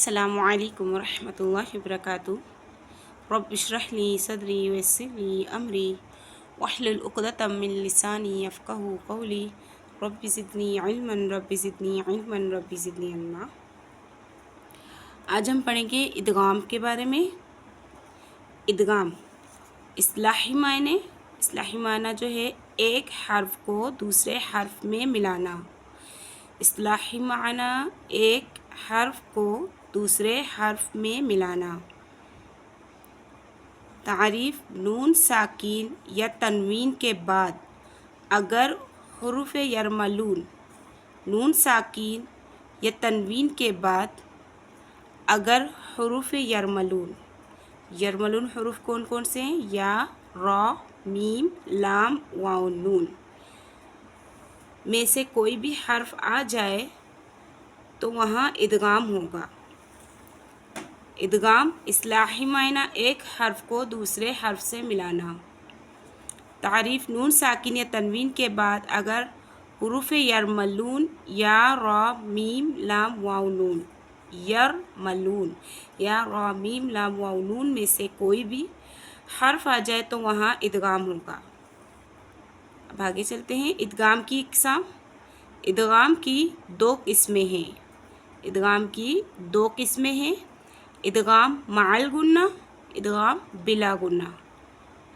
अस्सलामु अलैकुम वरहमतुल्लाहि वबरकातुहू। रब्बि इश्रह ली सदरी वयस्सिर ली अमरी वहलुल उक़दतम मिन लिसानी यफ़क़हू क़ौली। Rabbi ज़िदनी इल्मन rabbi ज़िदनी इल्मन rabbi ज़िदनी इल्मा। आज हम पढ़ेंगे इदगाम के बारे में। इदगाम इस्लाही मायना जो है एक हर्फ को दूसरे हर्फ में मिलाना। इस्लाही माना एक हर्फ को दूसरे हर्फ में मिलाना। तारीफ़ नून साकिन या तनवीन के बाद अगर हुरूफ़ यरमलून, नून साकिन या तनवीन के बाद अगर हुरूफ़ यरमलून हुरूफ कौन कौन से हैं? या, रा, मीम, लाम, वाव, नून में से कोई भी हर्फ आ जाए तो वहाँ इदगाम होगा। इदगाम इस्लाही मायना एक हर्फ को दूसरे हर्फ से मिलाना। तारीफ़ नून साकिन या तनवीन के बाद अगर हुरूफ़ यरमलून या, रा, मीम, लाम, वाव, नून, यरमलून या रा, मीम, लाम, वाव, नून में से कोई भी हर्फ आ जाए तो वहाँ इदगाम होगा। अब आगे चलते हैं। इदगाम की इक़साम। इदगाम की दो किस्में हैं। इदगाम की दो किस्में हैं। इदगाम माअल गुन्ना, इदगाम बिला गुन्ना।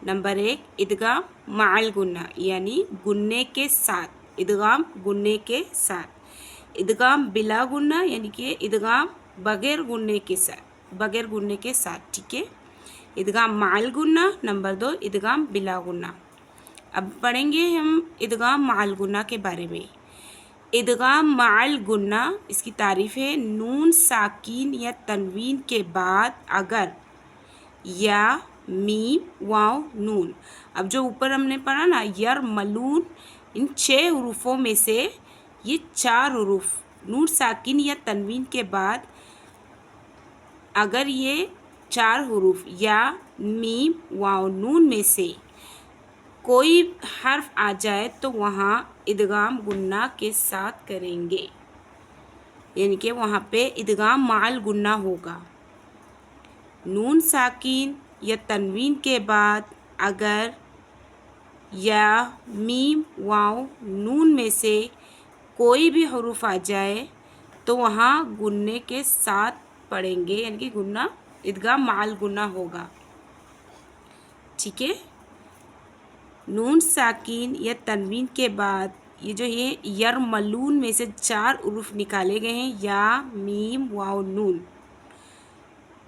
नंबर 1 इदगाम माअल गुन्ना यानी गुन्ने के साथ। इदगाम गुन्ने के साथ। इदगाम बिला गुन्ना यानी कि इदगाम बगैर गुन्ने के साथ। ठीक है। इदगाम माअल गुन्ना। नंबर 2 इदगाम बिला गुन्ना। अब पढ़ेंगे हम इदगाम माअल गुन्ना के बारे में। इदगाम माअल गुन्ना इसकी तारीफ़ है नून साकिन या तनवीन के बाद अगर या, मीम, वाव, नून। अब जो ऊपर हमने पढ़ा ना यरमलून, इन 6 हुरूफों में से ये 4 हुरूफ नून साकिन या तनवीन के बाद अगर ये 4 हुरूफ या, मीम, वाव, नून में से कोई हर्फ आ जाए तो वहाँ इदगाम गुन्ना के साथ करेंगे, यानी कि वहाँ पे इदगाम माअल गुन्ना होगा। नून साकिन या तनवीन के बाद अगर या, मीम, वाव, नून में से कोई भी हुरूफ आ जाए तो वहाँ गुन्ने के साथ पढ़ेंगे, यानी कि गुन्ना इदगाम माअल गुन्ना होगा। ठीक है। नून साकिन या तनवीन के बाद ये जो ये यरमलून में से 4 हुरूफ निकाले गए हैं या, मीम, वाव, नून।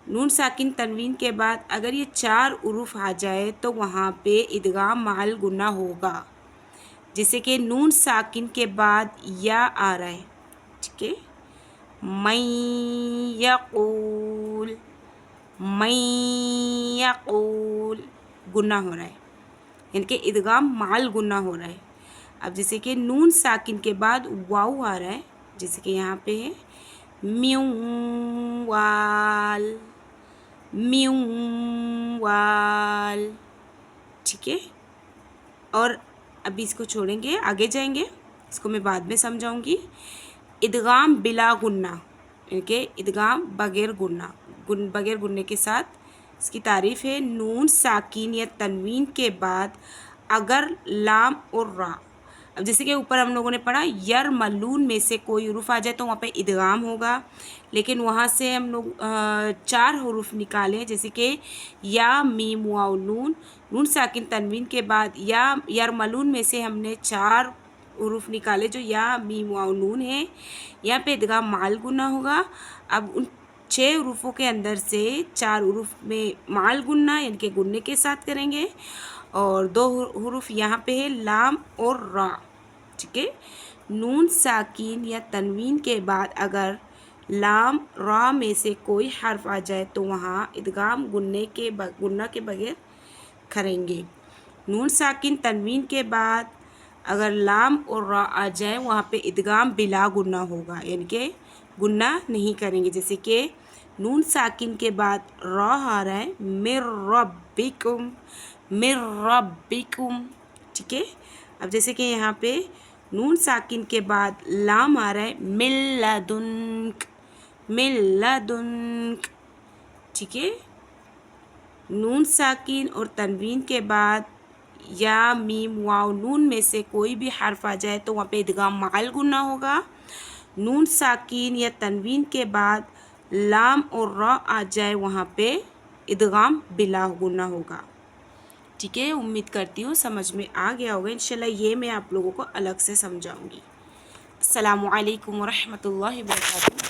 नून साकिन तनवीन के बाद अगर ये 4 हुरूफ आ जाए तो वहाँ पे इदगाम माअल गुन्ना होगा। जैसे कि नून साकिन के बाद या आ रहा है। ठीक है। मैं यक़ूल गुन्ना हो रहा है, यानी कि इदगाम माअल गुन्ना हो रहा है। अब जैसे कि नून साकिन के बाद वाव आ रहा है, जैसे कि यहाँ पे है म्यूवाल। ठीक है। और अभी इसको छोड़ेंगे, आगे जाएंगे, इसको मैं बाद में समझाऊंगी। इदगाम बिला गुन्ना यानी कि इदगाम बगैर गुन्ने के साथ। इसकी तारीफ़ है नून साकिन या तनवीन के बाद अगर लाम और रा। अब जैसे कि ऊपर हम लोगों ने पढ़ा यरमलून में से कोई हुरूफ आ जाए तो वहाँ पे इदगाम होगा, लेकिन वहाँ से हम लोग 4 हुरूफ निकाले, जैसे कि या, मीम, वाव, नून। नून साकिन तनवीन के बाद या यरमलून में से हमने 4 हुरूफ निकाले जो या, मीम, वाव, नून है। यहाँ पे इदगाम माअल गुन्ना होगा। अब उन 6 हुरूफों के अंदर से 4 हुरूफ में माअल गुन्ना यानी कि गुन्ने के साथ करेंगे और 2 हुरूफ यहाँ पे है लाम और रा। ठीक है। नून साकिन या तनवीन के बाद अगर लाम, रा में से कोई हर्फ आ जाए तो वहाँ इदगाम गुन्ना के बगैर करेंगे। नून साकिन तनवीन के बाद अगर लाम और रा आ जाए वहाँ पे इदगाम बिला गुन्ना होगा, यानी कि गुन्ना नहीं करेंगे। जैसे कि नून साकिन के बाद रा आ रहा है मिर रब्बिकुम। ठीक है। अब जैसे कि यहाँ पे नून साकिन के बाद लाम आ रहा है मिल्लदुन्क। من لدنک، ٹھیک ہے. نون ساکن اور تنوین کے بعد یا میم واو نون میں سے کوئی بھی حرف آ جائے تو وہاں پہ ادغام مع الغنہ ہوگا. نون ساکن یا تنوین کے بعد لام اور را آ جائے وہاں پہ ادغام بلا غنہ ہوگا. ٹھیک ہے، امید کرتی ہوں سمجھ میں آ گیا ہوگا. انشاءاللہ یہ میں آپ لوگوں کو الگ سے سمجھاؤں گی. السلام علیکم ورحمۃ اللہ وبرکاتہ.